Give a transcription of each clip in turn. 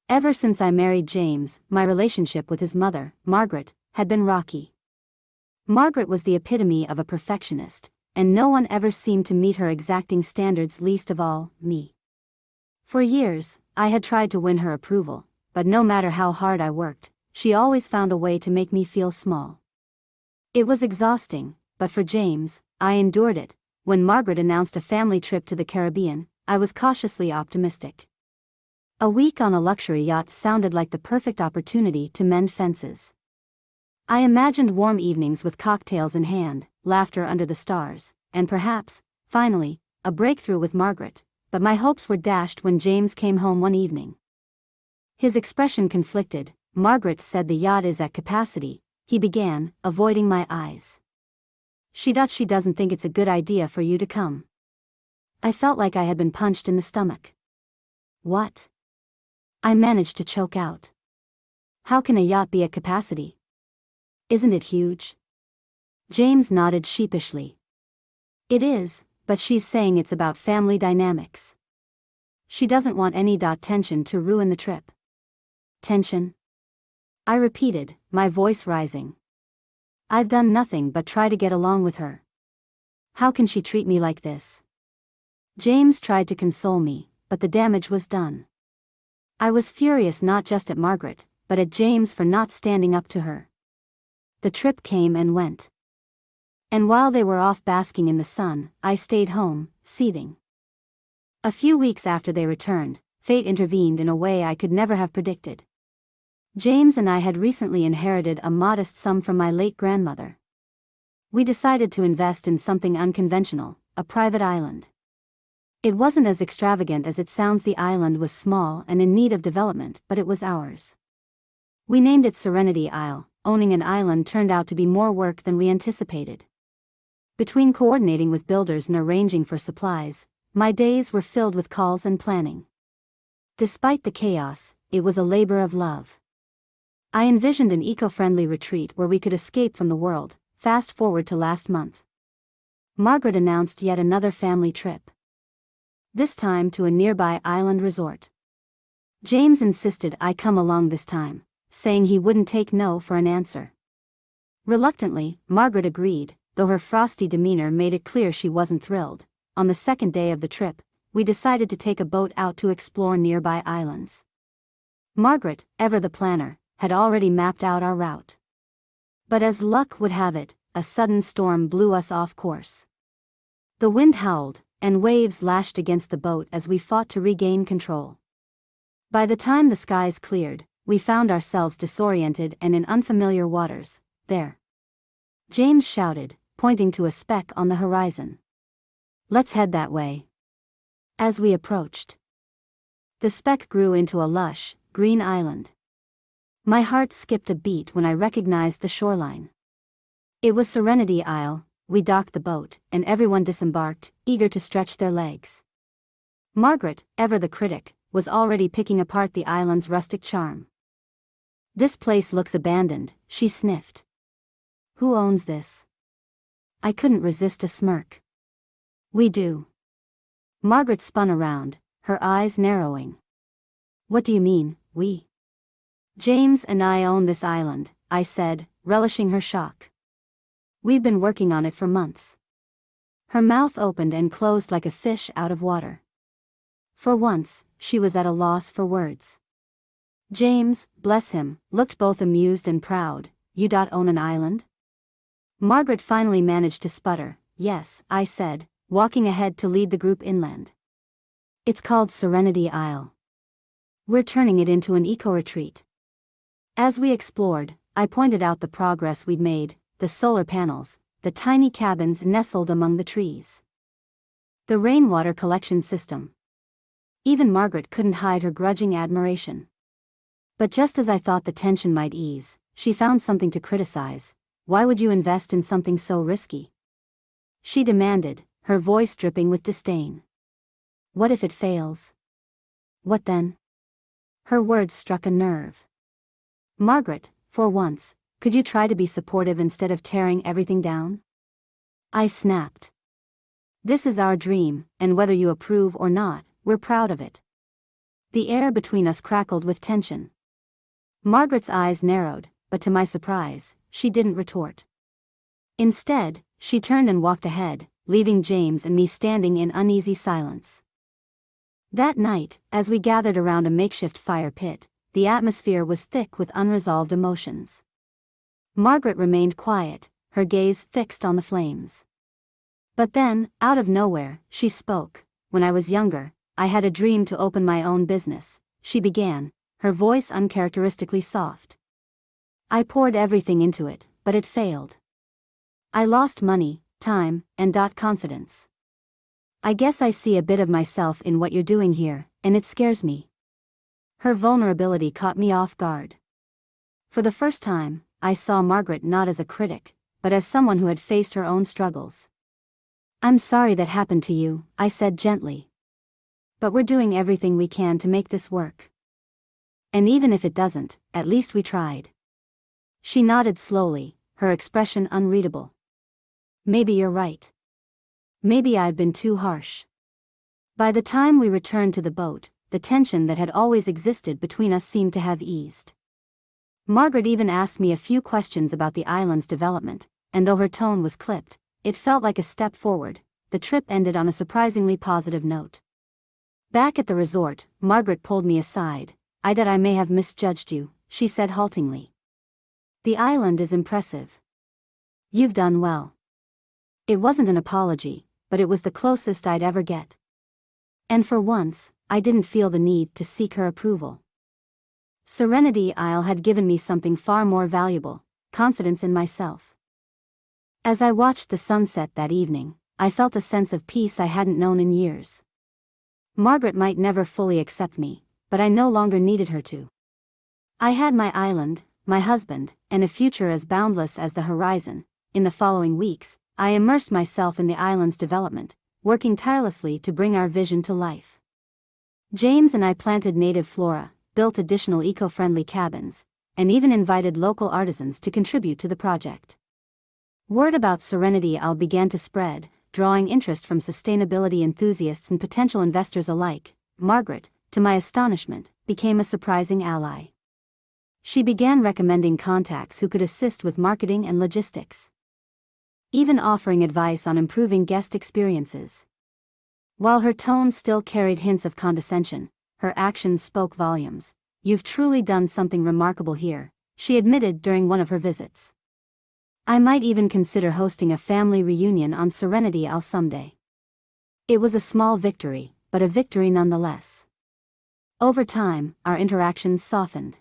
Ever since I married James, my relationship with his mother, Margaret, had been rocky. Margaret was the epitome of a perfectionist, and no one ever seemed to meet her exacting standards, least of all, me. For years, I had tried to win her approval, but no matter how hard I worked, she always found a way to make me feel small. It was exhausting, but for James, I endured it. When Margaret announced a family trip to the Caribbean, I was cautiously optimistic. A week on a luxury yacht sounded like the perfect opportunity to mend fences. I imagined warm evenings with cocktails in hand, laughter under the stars, and perhaps, finally, a breakthrough with Margaret, but my hopes were dashed when James came home one evening. His expression conflicted. "Margaret said the yacht is at capacity," he began, avoiding my eyes. She doesn't think it's a good idea for you to come." I felt like I had been punched in the stomach. "What?" I managed to choke out. "How can a yacht be at capacity? Isn't it huge?" James nodded sheepishly. "It is, but she's saying it's about family dynamics. She doesn't want any tension to ruin the trip." "Tension?" I repeated, my voice rising. "I've done nothing but try to get along with her. How can she treat me like this?" James tried to console me, but the damage was done. I was furious not just at Margaret, but at James for not standing up to her. The trip came and went. And while they were off basking in the sun, I stayed home, seething. A few weeks after they returned, fate intervened in a way I could never have predicted. James and I had recently inherited a modest sum from my late grandmother. We decided to invest in something unconventional, a private island. It wasn't as extravagant as it sounds. The island was small and in need of development, but it was ours. We named it Serenity Isle. Owning an island turned out to be more work than we anticipated. Between coordinating with builders and arranging for supplies, my days were filled with calls and planning. Despite the chaos, it was a labor of love. I envisioned an eco-friendly retreat where we could escape from the world. Fast forward to last month. Margaret announced yet another family trip. This time to a nearby island resort. James insisted I come along this time, saying he wouldn't take no for an answer. Reluctantly, Margaret agreed, though her frosty demeanor made it clear she wasn't thrilled. On the second day of the trip, we decided to take a boat out to explore nearby islands. Margaret, ever the planner, had already mapped out our route. But as luck would have it, a sudden storm blew us off course. The wind howled, and waves lashed against the boat as we fought to regain control. By the time the skies cleared, we found ourselves disoriented and in unfamiliar waters. "There!" James shouted, pointing to a speck on the horizon. "Let's head that way." As we approached, the speck grew into a lush, green island. My heart skipped a beat when I recognized the shoreline. It was Serenity Isle. We docked the boat, and everyone disembarked, eager to stretch their legs. Margaret, ever the critic, was already picking apart the island's rustic charm. "This place looks abandoned," she sniffed. "Who owns this?" I couldn't resist a smirk. "We do." Margaret spun around, her eyes narrowing. "What do you mean, we?" "James and I own this island," I said, relishing her shock. "We've been working on it for months." Her mouth opened and closed like a fish out of water. For once, she was at a loss for words. James, bless him, looked both amused and proud. "You own an island?" Margaret finally managed to sputter. "Yes," I said, walking ahead to lead the group inland. "It's called Serenity Isle. We're turning it into an eco-retreat." As we explored, I pointed out the progress we'd made, the solar panels, the tiny cabins nestled among the trees, the rainwater collection system. Even Margaret couldn't hide her grudging admiration. But just as I thought the tension might ease, she found something to criticize. "Why would you invest in something so risky?" she demanded, her voice dripping with disdain. "What if it fails?" "What then?" Her words struck a nerve. "Margaret, for once, could you try to be supportive instead of tearing everything down?" I snapped. "This is our dream, and whether you approve or not, we're proud of it." The air between us crackled with tension. Margaret's eyes narrowed, but to my surprise, she didn't retort. Instead, she turned and walked ahead, leaving James and me standing in uneasy silence. That night, as we gathered around a makeshift fire pit, the atmosphere was thick with unresolved emotions. Margaret remained quiet, her gaze fixed on the flames. But then, out of nowhere, she spoke. "When I was younger, I had a dream to open my own business," she began, her voice uncharacteristically soft. "I poured everything into it, but it failed. I lost money, time, and confidence. I guess I see a bit of myself in what you're doing here, and it scares me." Her vulnerability caught me off guard. For the first time, I saw Margaret not as a critic, but as someone who had faced her own struggles. "I'm sorry that happened to you," I said gently. "But we're doing everything we can to make this work. And even if it doesn't, at least we tried." She nodded slowly, her expression unreadable. "Maybe you're right. Maybe I've been too harsh." By the time we returned to the boat, the tension that had always existed between us seemed to have eased. Margaret even asked me a few questions about the island's development, and though her tone was clipped, it felt like a step forward. The trip ended on a surprisingly positive note. Back at the resort, Margaret pulled me aside. I may have misjudged you," she said haltingly. "The island is impressive. You've done well." It wasn't an apology, but it was the closest I'd ever get. And for once, I didn't feel the need to seek her approval. Serenity Isle had given me something far more valuable: confidence in myself. As I watched the sunset that evening, I felt a sense of peace I hadn't known in years. Margaret might never fully accept me, but I no longer needed her to. I had my island, my husband, and a future as boundless as the horizon. In the following weeks, I immersed myself in the island's development, working tirelessly to bring our vision to life. James and I planted native flora, built additional eco-friendly cabins, and even invited local artisans to contribute to the project. Word about Serenity Isle began to spread, drawing interest from sustainability enthusiasts and potential investors alike. Margaret, to my astonishment, became a surprising ally. She began recommending contacts who could assist with marketing and logistics, even offering advice on improving guest experiences. While her tone still carried hints of condescension, her actions spoke volumes. "You've truly done something remarkable here," she admitted during one of her visits. "I might even consider hosting a family reunion on Serenity Isle someday." It was a small victory, but a victory nonetheless. Over time, our interactions softened.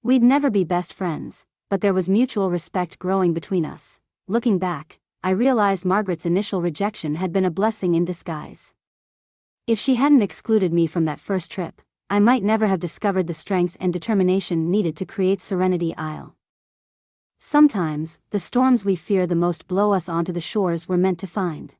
We'd never be best friends, but there was mutual respect growing between us. Looking back, I realized Margaret's initial rejection had been a blessing in disguise. If she hadn't excluded me from that first trip, I might never have discovered the strength and determination needed to create Serenity Isle. Sometimes, the storms we fear the most blow us onto the shores we're meant to find.